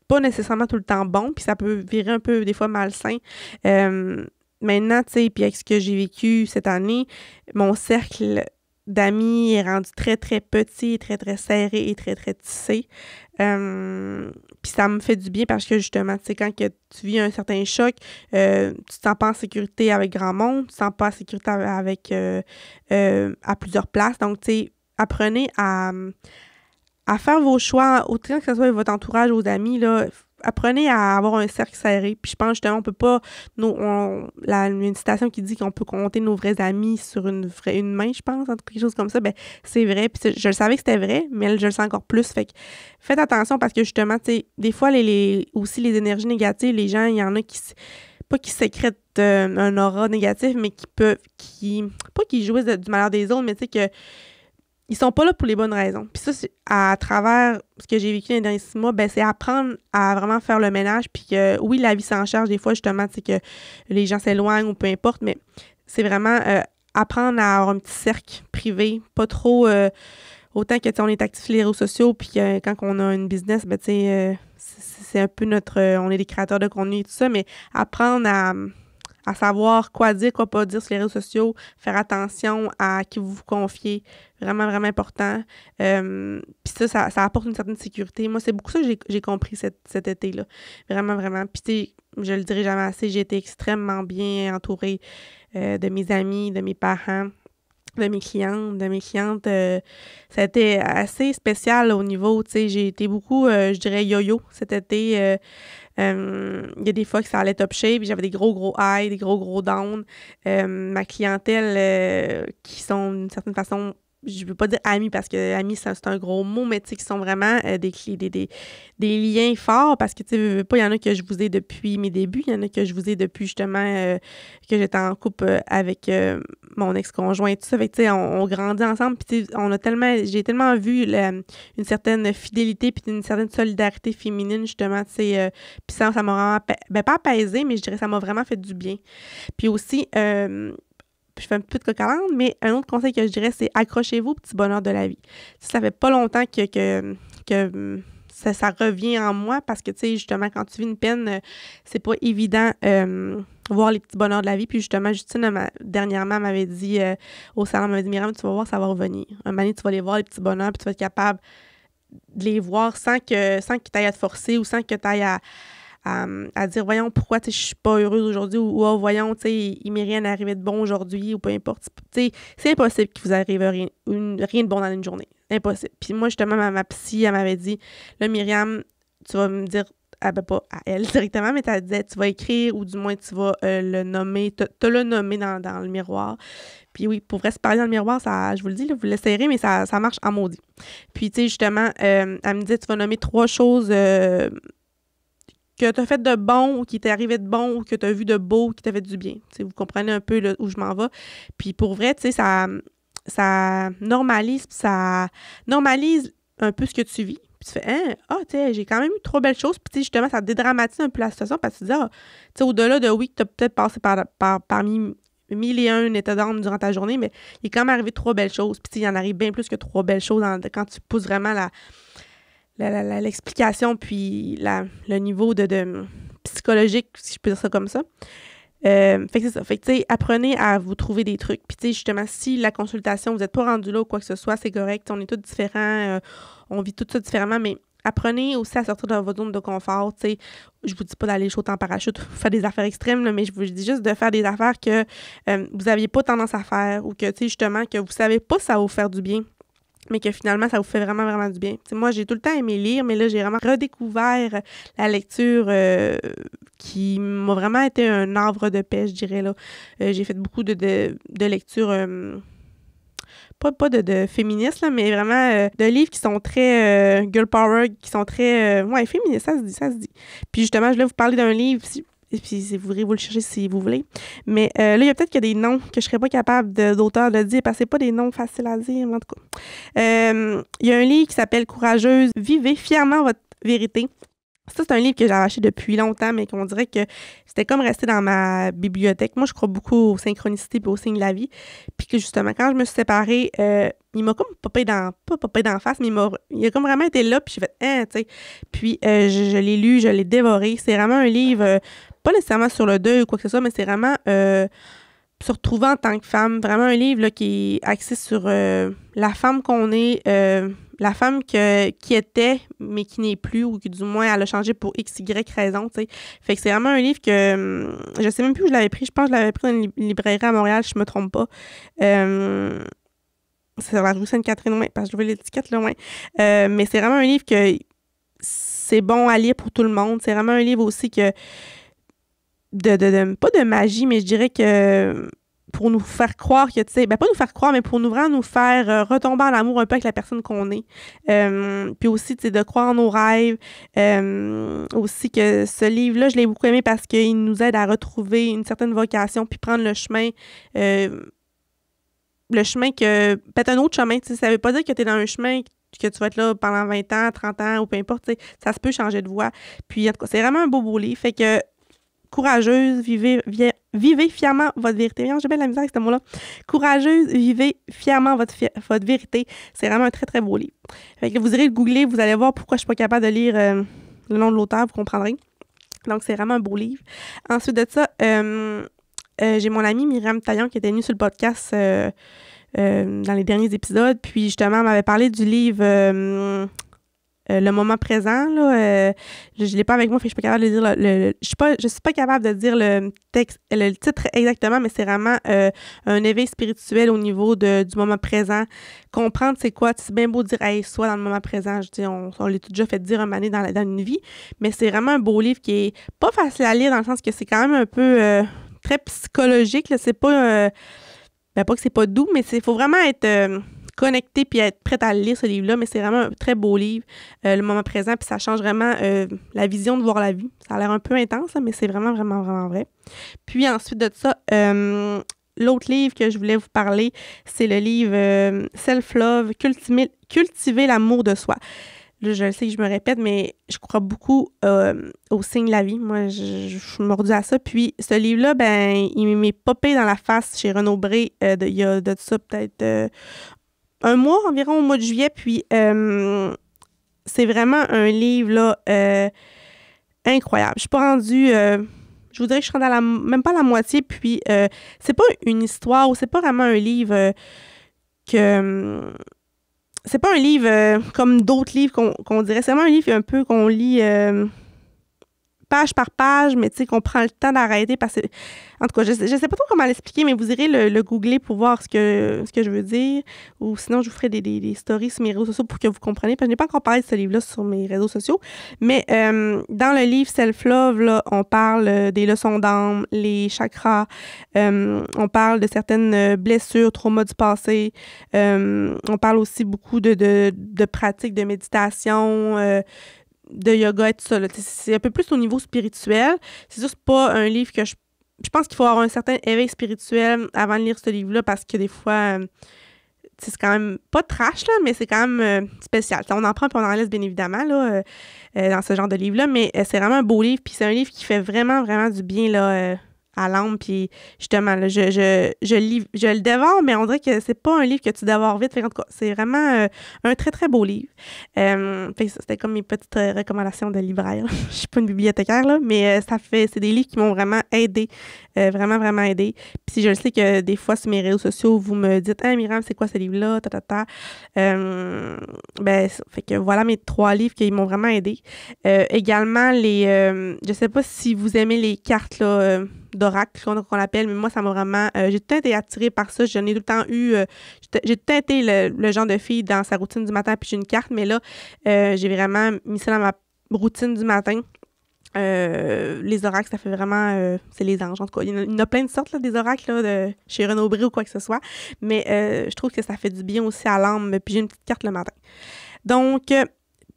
pas nécessairement tout le temps bon, puis ça peut virer un peu, des fois, malsain. Maintenant, tu sais, puis avec ce que j'ai vécu cette année, mon cercle d'amis est rendu très, très petit, très, très serré et très, très tissé. Puis ça me fait du bien parce que, justement, tu sais, quand que tu vis un certain choc, tu te sens pas en sécurité avec grand monde, tu te sens pas en sécurité avec à plusieurs places. Donc, tu sais, apprenez à faire vos choix, autant que ce soit avec votre entourage, vos amis, là, apprenez à avoir un cercle serré. Puis je pense justement, on peut pas... une citation qui dit qu'on peut compter nos vrais amis sur une main, je pense, quelque chose comme ça, ben c'est vrai. Puis je le savais que c'était vrai, mais je le sens encore plus. Fait que faites attention parce que justement, tu sais, des fois, aussi les énergies négatives, les gens, il y en a pas qui sécrètent un aura négatif, mais pas qu'ils jouissent du malheur des autres, mais tu sais que ils sont pas là pour les bonnes raisons. Puis ça, c'est à travers ce que j'ai vécu les derniers 6 mois, ben c'est apprendre à vraiment faire le ménage. Puis que, oui, la vie s'en charge des fois, justement, tu sais, que les gens s'éloignent ou peu importe, mais c'est vraiment apprendre à avoir un petit cercle privé, pas trop... autant que, tu sais, on est actif sur les réseaux sociaux, puis quand on a une business, ben tu sais, c'est un peu on est des créateurs de contenu et tout ça, mais apprendre à savoir quoi dire, quoi pas dire sur les réseaux sociaux, faire attention à qui vous confiez, vraiment, vraiment important. Puis ça apporte une certaine sécurité. Moi, c'est beaucoup ça que j'ai compris cet été-là. Vraiment, vraiment. Puis tu sais, je le dirai jamais assez, j'ai été extrêmement bien entourée de mes amis, de mes parents, de mes clientes. Ça a été assez spécial au niveau, tu sais, j'ai été beaucoup, je dirais, yo-yo cet été. Il y a des fois que ça allait top shape, j'avais des gros highs, des gros downs. Ma clientèle, qui sont d'une certaine façon, je veux pas dire amis parce que amis c'est un gros mot, mais tu sais qui sont vraiment des liens forts parce que tu sais pas, il y en a que je vous ai depuis mes débuts, il y en a que je vous ai depuis justement que j'étais en couple avec mon ex-conjoint et tout ça. Fait que tu sais on grandit ensemble, puis tu sais j'ai tellement vu une certaine fidélité puis une certaine solidarité féminine justement, tu sais, puis ça m'a vraiment pas apaisé, mais je dirais ça m'a vraiment fait du bien. Puis aussi je fais un peu de coq à l'âne, mais un autre conseil que je dirais, c'est accrochez-vous au petit bonheur de la vie. Ça fait pas longtemps que ça revient en moi parce que, tu sais, justement, quand tu vis une peine, c'est pas évident voir les petits bonheurs de la vie. Puis justement, Justine, dernièrement, m'avait dit au salon, m'avait dit « Myriam, tu vas voir, ça va revenir. Un moment donné, tu vas les voir, les petits bonheurs, puis tu vas être capable de les voir sans que tu ailles à te forcer ou sans que tu ailles à dire, voyons, pourquoi, tu sais, je suis pas heureuse aujourd'hui ou oh, voyons, tu sais, il m'est rien arrivé de bon aujourd'hui ou peu importe. Tu sais, c'est impossible qu'il vous arrive rien de bon dans une journée. Impossible. Puis moi, justement, ma psy, elle m'avait dit, là, Myriam, tu vas me dire, pas à elle directement, mais tu disais, tu vas écrire ou du moins tu vas le nommer, te le nommer dans le miroir. Puis oui, pour vrai, se parler dans le miroir, ça, je vous le dis, là, vous l'essayerez, mais ça marche en maudit. Puis, tu sais, justement, elle me dit, tu vas nommer 3 choses que tu as fait de bon ou qui t'est arrivé de bon ou que tu as vu de beau qui t'a fait du bien. T'sais, vous comprenez un peu là, où je m'en vais. Puis pour vrai, tu sais, ça normalise un peu ce que tu vis. Puis tu fais, tu sais, j'ai quand même eu 3 belles choses. Puis tu sais, justement, ça dédramatise un peu la situation parce que tu te dis, tu sais, au-delà de oui, que tu as peut-être passé parmi 1001 états d'âme durant ta journée, mais il est quand même arrivé 3 belles choses. Puis tu sais, il en arrive bien plus que 3 belles choses quand tu pousses vraiment l'explication puis le niveau de psychologique, si je peux dire ça comme ça. Fait que c'est ça. Fait que, tu sais, apprenez à vous trouver des trucs. Puis, tu sais, justement, si la consultation, vous n'êtes pas rendu là ou quoi que ce soit, c'est correct. On est tous différents. On vit tout ça différemment, mais apprenez aussi à sortir de votre zone de confort. Tu sais, je vous dis pas d'aller sauter en parachute, faire des affaires extrêmes, là, mais je vous dis juste de faire des affaires que vous n'aviez pas tendance à faire ou que, tu sais, justement, que vous savez pas si ça va vous faire du bien, mais que finalement, ça vous fait vraiment, vraiment du bien. T'sais, moi, j'ai tout le temps aimé lire, mais là, j'ai vraiment redécouvert la lecture qui m'a vraiment été un havre de paix, je dirais, là. J'ai fait beaucoup de lectures, pas de féministes, là, mais vraiment de livres qui sont très girl power, qui sont très, ouais, féministes, ça se dit. Puis justement, je voulais vous parler d'un livre, et puis si vous voudrez vous le chercher si vous voulez. Mais là, il y a peut-être qu'il y a des noms que je serais pas capable d'auteur de dire, parce que c'est pas des noms faciles à dire, mais en tout cas. Il y a un livre qui s'appelle « Courageuse, vivez fièrement votre vérité ». Ça, c'est un livre que j'avais acheté depuis longtemps, mais qu'on dirait que c'était comme resté dans ma bibliothèque. Moi, je crois beaucoup aux synchronicités et aux signes de la vie. Puis que justement, quand je me suis séparée, il m'a comme popé d'en face, mais il a comme vraiment été là, puis j'ai fait « hein », tu sais. Puis je l'ai lu, je l'ai dévoré. C'est vraiment un livre, pas nécessairement sur le deuil ou quoi que ce soit, mais c'est vraiment se retrouver en tant que femme. Vraiment un livre là, qui est axé sur la femme qu'on est, la femme qui était, mais qui n'est plus, ou qui du moins elle a changé pour X, Y raison, tu sais. Fait que c'est vraiment un livre que je sais même plus où je l'avais pris. Je pense que je l'avais pris dans une librairie à Montréal, si je me trompe pas. C'est sur la rue Sainte-Catherine, ouais, parce que je vois l'étiquette là, ouais. Mais c'est vraiment un livre que c'est bon à lire pour tout le monde. C'est vraiment un livre aussi que pas de magie, mais je dirais que pour nous faire croire que, tu sais, ben pas nous faire croire, mais pour nous vraiment nous faire retomber en amour un peu avec la personne qu'on est. Puis aussi, tu sais, de croire en nos rêves. Aussi que ce livre-là, je l'ai beaucoup aimé parce qu'il nous aide à retrouver une certaine vocation puis prendre le chemin que... peut-être un autre chemin, tu sais, ça veut pas dire que tu es dans un chemin que tu vas être là pendant 20 ans, 30 ans ou peu importe, tu sais, ça se peut changer de voie. Puis en tout cas, c'est vraiment un beau livre. Fait que courageuse, vivez fièrement votre vérité. J'ai bien de la misère avec ce mot-là. Courageuse, vivez fièrement votre vérité. C'est vraiment un très, très beau livre. Fait que vous irez le googler, vous allez voir pourquoi je suis pas capable de lire le nom de l'auteur, vous comprendrez. Donc, c'est vraiment un beau livre. Ensuite de ça, j'ai mon amie Myriam Taillon qui était venue sur le podcast dans les derniers épisodes. Puis, justement, elle m'avait parlé du livre... le moment présent, là, je ne l'ai pas avec moi, fait que je suis pas capable de dire je suis pas capable de dire le titre exactement, mais c'est vraiment un éveil spirituel au niveau du moment présent. Comprendre c'est quoi, c'est bien beau de dire hey, sois dans le moment présent, je dis on l'a tout déjà fait dire un moment donné dans une vie, mais c'est vraiment un beau livre qui est pas facile à lire dans le sens que c'est quand même un peu très psychologique, là, c'est pas pas que c'est pas doux, mais il faut vraiment être connecté puis être prête à lire ce livre-là, mais c'est vraiment un très beau livre, le moment présent, puis ça change vraiment la vision de voir la vie. Ça a l'air un peu intense, là, mais c'est vraiment, vraiment, vraiment vrai. Puis ensuite de ça, l'autre livre que je voulais vous parler, c'est le livre Self-Love, cultiver l'amour de soi. Là, je sais que je me répète, mais je crois beaucoup au signe de la vie. Moi, je suis mordue à ça. Puis ce livre-là, ben, il m'est popé dans la face chez Renaud Bré il y a de ça peut-être un mois environ, au mois de juillet, puis c'est vraiment un livre là incroyable. Je suis pas rendue, je vous dirais que je suis rendue même pas à la moitié, puis c'est pas une histoire ou c'est pas vraiment un livre c'est pas un livre comme d'autres livres qu'on dirait, c'est vraiment un livre un peu qu'on lit page par page, mais tu sais, qu'on prend le temps d'arrêter parce que, en tout cas, je sais pas trop comment l'expliquer, mais vous irez le googler pour voir ce que je veux dire, ou sinon, je vous ferai des stories sur mes réseaux sociaux pour que vous compreniez, parce que je n'ai pas encore parlé de ce livre-là sur mes réseaux sociaux, mais dans le livre Self-Love, là, on parle des leçons d'âme, les chakras, on parle de certaines blessures, traumas du passé, on parle aussi beaucoup de pratiques de méditation, de yoga et tout ça. Là. C'est un peu plus au niveau spirituel. C'est juste pas un livre que je pense qu'il faut avoir un certain éveil spirituel avant de lire ce livre-là parce que des fois, c'est quand même pas trash, là, mais c'est quand même spécial. T'sais, on en prend puis on en laisse bien évidemment là, dans ce genre de livre-là, mais c'est vraiment un beau livre puis c'est un livre qui fait vraiment, vraiment du bien là, à l'âme, puis justement, là, je le dévore, mais on dirait que c'est pas un livre que tu dévores vite. Fait qu'en tout cas, c'est vraiment un très, très beau livre. Fait que ça, c'était comme mes petites recommandations de libraire. Je suis pas une bibliothécaire, là, mais c'est des livres qui m'ont vraiment aidé, vraiment, vraiment aidé. Puis je le sais que des fois, sur mes réseaux sociaux, vous me dites « Hey, Myriam, c'est quoi ce livre-là? » Fait que voilà mes 3 livres qui m'ont vraiment aidé. Également, je sais pas si vous aimez les cartes, là, d'oracle, qu'on appelle, mais moi, ça m'a vraiment... j'ai tout le temps été attirée par ça. J'en ai tout le temps eu... j'ai tout le temps été le genre de fille dans sa routine du matin, puis j'ai une carte, mais là, j'ai vraiment mis ça dans ma routine du matin. Les oracles, ça fait vraiment... c'est les anges, en tout cas. Il y en a plein de sortes, là, des oracles, là, chez Renaud-Bré ou quoi que ce soit, mais je trouve que ça fait du bien aussi à l'âme, puis j'ai une petite carte le matin. Donc...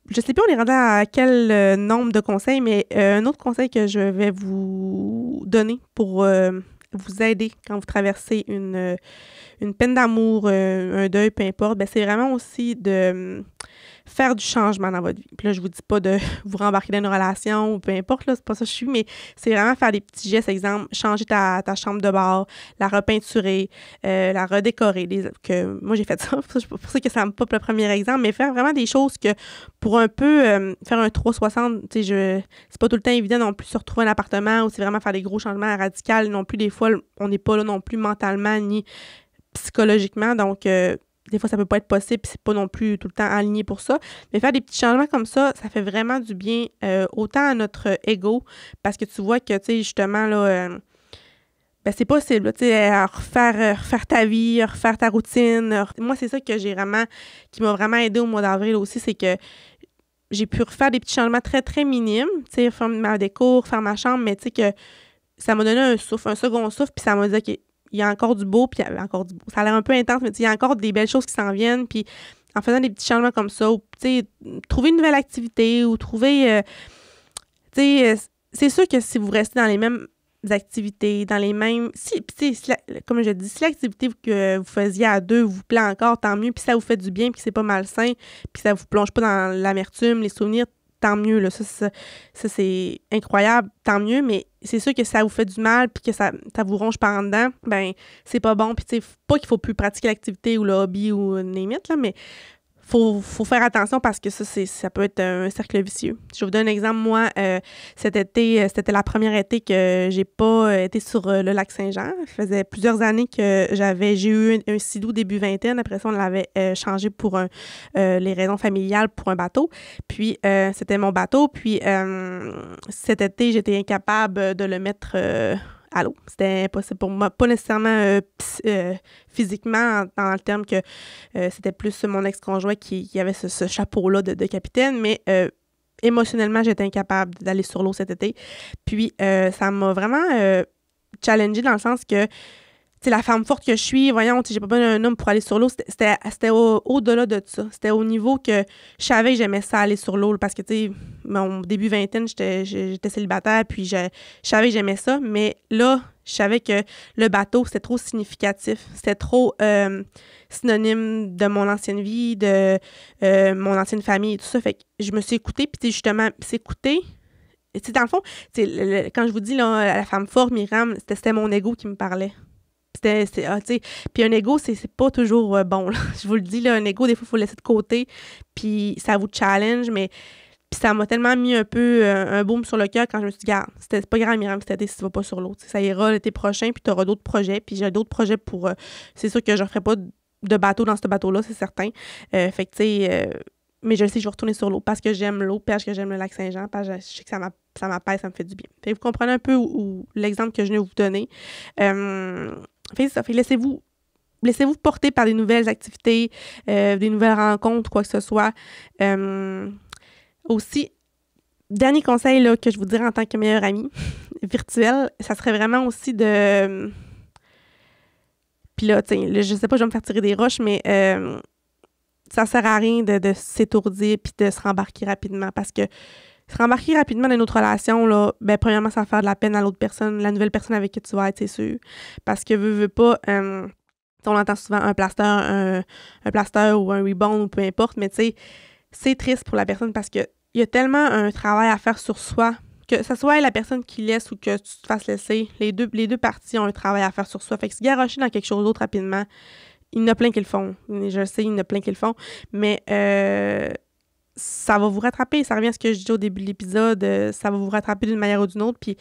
je sais pas, on est rendu à quel nombre de conseils, mais un autre conseil que je vais vous donner pour vous aider quand vous traversez une peine d'amour, un deuil, peu importe, c'est vraiment aussi de faire du changement dans votre vie. Puis là, je vous dis pas de vous rembarquer dans une relation ou peu importe, là, c'est pas ça que je suis, mais c'est vraiment faire des petits gestes, exemple, changer ta chambre de bar, la repeinturer, la redécorer. Que moi, j'ai fait ça, c'est pour ça que ça me pop le premier exemple, mais faire vraiment des choses que pour un peu faire un 360, tu sais, c'est pas tout le temps évident non plus de se retrouver un appartement ou c'est vraiment faire des gros changements radicaux non plus. Des fois, on n'est pas là non plus mentalement ni psychologiquement, donc des fois, ça peut pas être possible, puis c'est pas non plus tout le temps aligné pour ça. Mais faire des petits changements comme ça fait vraiment du bien, autant à notre ego, parce que tu vois que, tu sais, justement, là, c'est possible, tu sais, refaire ta vie, refaire ta routine. Moi, c'est ça que qui m'a vraiment aidé au mois d'avril aussi, c'est que j'ai pu refaire des petits changements très, très minimes, tu sais, faire ma déco, faire ma chambre, mais tu sais que ça m'a donné un second souffle, puis ça m'a dit, OK, il y a encore du beau, puis il y a encore du beau. Ça a l'air un peu intense, mais il y a encore des belles choses qui s'en viennent, puis en faisant des petits changements comme ça, ou, tu sais, trouver une nouvelle activité, ou trouver, tu sais, c'est sûr que si vous restez dans les mêmes activités, dans les mêmes... comme je dis, si l'activité que vous faisiez à 2 vous plaît encore, tant mieux, puis ça vous fait du bien, puis c'est pas malsain, puis ça vous plonge pas dans l'amertume, les souvenirs, tant mieux, là, ça c'est incroyable, tant mieux, mais c'est sûr que ça vous fait du mal puis que ça vous ronge par en dedans, c'est pas bon, puis tu sais, pas qu'il faut plus pratiquer l'activité ou le hobby ou name it, là, mais faut faire attention parce que ça peut être un cercle vicieux. Je vous donne un exemple. Moi, cet été, c'était la première été que j'ai pas été sur le lac Saint-Jean. Ça faisait plusieurs années que j'ai eu un sidou début vingtaine. Après ça, on l'avait changé pour les raisons familiales pour un bateau. Puis, c'était mon bateau. Puis, cet été, j'étais incapable de le mettre... à l'eau. C'était impossible pour moi. Pas nécessairement physiquement, dans le terme que c'était plus mon ex-conjoint qui avait ce chapeau-là de capitaine, mais émotionnellement, j'étais incapable d'aller sur l'eau cet été. Puis, ça m'a vraiment challengée dans le sens que tu sais, la femme forte que je suis, voyons, j'ai pas besoin d'un homme pour aller sur l'eau. C'était au-delà de ça. C'était au niveau que je savais que j'aimais ça aller sur l'eau parce que, tu sais, mon début vingtaine, j'étais célibataire, puis je savais que j'aimais ça. Mais là, je savais que le bateau, c'était trop significatif. C'était trop synonyme de mon ancienne vie, de mon ancienne famille et tout ça. Fait que je me suis écoutée, puis justement, s'écouter... Tu sais, dans le fond, quand je vous dis, là, la femme forte, Myriam, c'était mon ego qui me parlait. Puis un ego, c'est pas toujours bon, là. Je vous le dis, là, un ego, des fois, il faut le laisser de côté, puis ça vous challenge, mais puis ça m'a tellement mis un peu un baume sur le cœur quand je me suis dit, garde, c'est pas grave, Myriam, cet été, si tu vas pas sur l'eau. Ça ira l'été prochain, puis tu auras d'autres projets, puis j'ai d'autres projets pour... c'est sûr que je ne ferai pas de bateau dans ce bateau-là, c'est certain. Fait que, tu sais... mais je le sais que je vais retourner sur l'eau parce que j'aime l'eau, parce que j'aime le lac Saint-Jean, parce que je sais que ça m'apaise, ça me fait du bien. Fait que vous comprenez un peu l'exemple que je viens de vous donner. Fait ça. Fait laissez-vous porter par des nouvelles activités, des nouvelles rencontres, quoi que ce soit. Aussi, dernier conseil là, que je vous dirais en tant que meilleure amie virtuelle, ça serait vraiment aussi de... Puis là, tu sais, je sais pas, je vais me faire tirer des roches, mais ça sert à rien de s'étourdir puis de se rembarquer rapidement parce que se rembarquer rapidement dans une autre relation, là, premièrement, ça va faire de la peine à l'autre personne, la nouvelle personne avec qui tu vas être, c'est sûr. Parce que veux pas, on entend souvent un plaster ou un rebound ou peu importe, mais tu sais, c'est triste pour la personne parce que il y a tellement un travail à faire sur soi que ce soit la personne qui laisse ou que tu te fasses laisser, les deux parties ont un travail à faire sur soi. Fait que se garrocher dans quelque chose d'autre rapidement, il y en a plein qui le font. Je sais, il y en a plein qui le font, mais ça va vous rattraper. Ça revient à ce que je disais au début de l'épisode. Ça va vous rattraper d'une manière ou d'une autre, puis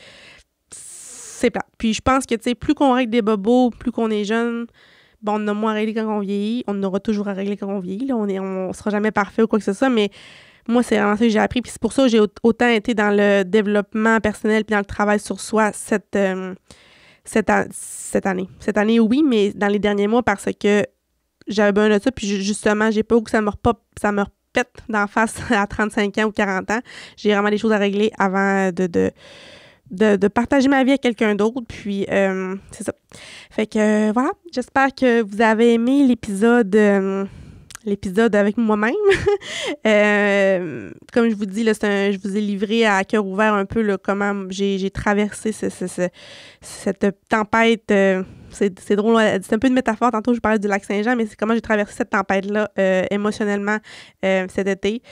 c'est plat. Puis je pense que, tu sais, plus qu'on règle des bobos, plus qu'on est jeune, bon, on en a moins à régler quand on vieillit. On en aura toujours à régler quand on vieillit. Là. On sera jamais parfait ou quoi que ce soit, mais moi, c'est vraiment ça que j'ai appris. Puis c'est pour ça que j'ai autant été dans le développement personnel puis dans le travail sur soi cette année. Cette année, oui, mais dans les derniers mois, parce que j'avais besoin de ça. Puis justement, j'ai pas que ça me repète d'en face à 35 ans ou 40 ans. J'ai vraiment des choses à régler avant de partager ma vie avec quelqu'un d'autre, puis c'est ça. Fait que voilà, j'espère que vous avez aimé l'épisode avec moi-même. Comme je vous dis, là, je vous ai livré à cœur ouvert un peu là, comment j'ai traversé cette tempête. C'est drôle, c'est un peu une métaphore. Tantôt, je parlais du lac Saint-Jean, mais c'est comment j'ai traversé cette tempête-là émotionnellement cet été.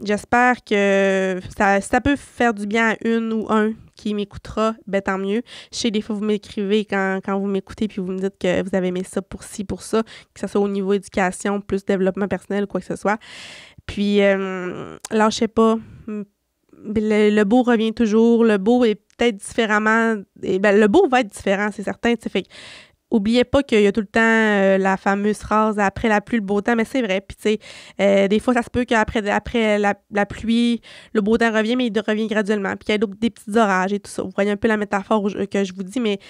J'espère que ça peut faire du bien à une ou un qui m'écoutera, ben tant mieux. Je sais, des fois, vous m'écrivez quand vous m'écoutez puis vous me dites que vous avez aimé ça pour ci, pour ça, que ce soit au niveau éducation, plus développement personnel ou quoi que ce soit. Puis, lâchez pas. Le beau revient toujours. Le beau est peut-être différemment. Le beau va être différent, c'est certain. Fait que, oubliez pas qu'il y a tout le temps la fameuse phrase « après la pluie, le beau temps », mais c'est vrai. Puis, tu sais, des fois, ça se peut qu'après la pluie, le beau temps revient, mais il revient graduellement. Puis, qu'il y a des petits orages et tout ça. Vous voyez un peu la métaphore que je vous dis, mais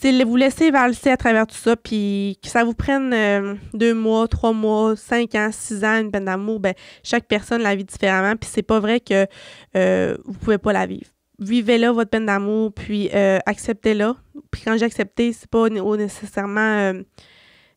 vous laissez valser à travers tout ça, puis que ça vous prenne 2 mois, 3 mois, 5 ans, 6 ans, une peine d'amour, ben chaque personne la vit différemment, puis c'est pas vrai que vous pouvez pas la vivre. Vivez-la, votre peine d'amour, puis acceptez-la. Puis quand j'ai accepté, c'est pas nécessairement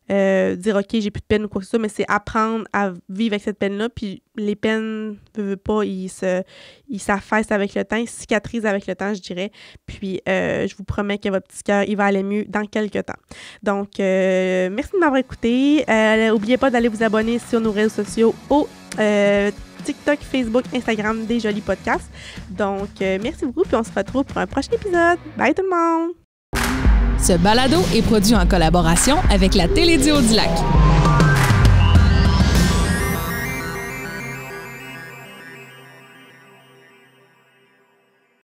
dire « OK, j'ai plus de peine » ou quoi que ce soit, mais c'est apprendre à vivre avec cette peine-là, puis les peines, veut pas, ils s'affaissent avec le temps, ils cicatrisent avec le temps, je dirais. Puis, je vous promets que votre petit cœur, il va aller mieux dans quelques temps. Donc, merci de m'avoir écouté. N'oubliez pas d'aller vous abonner sur nos réseaux sociaux au TikTok, Facebook, Instagram, des jolis podcasts. Donc, merci beaucoup, puis on se retrouve pour un prochain épisode. Bye tout le monde! Ce balado est produit en collaboration avec la Télédio du Lac.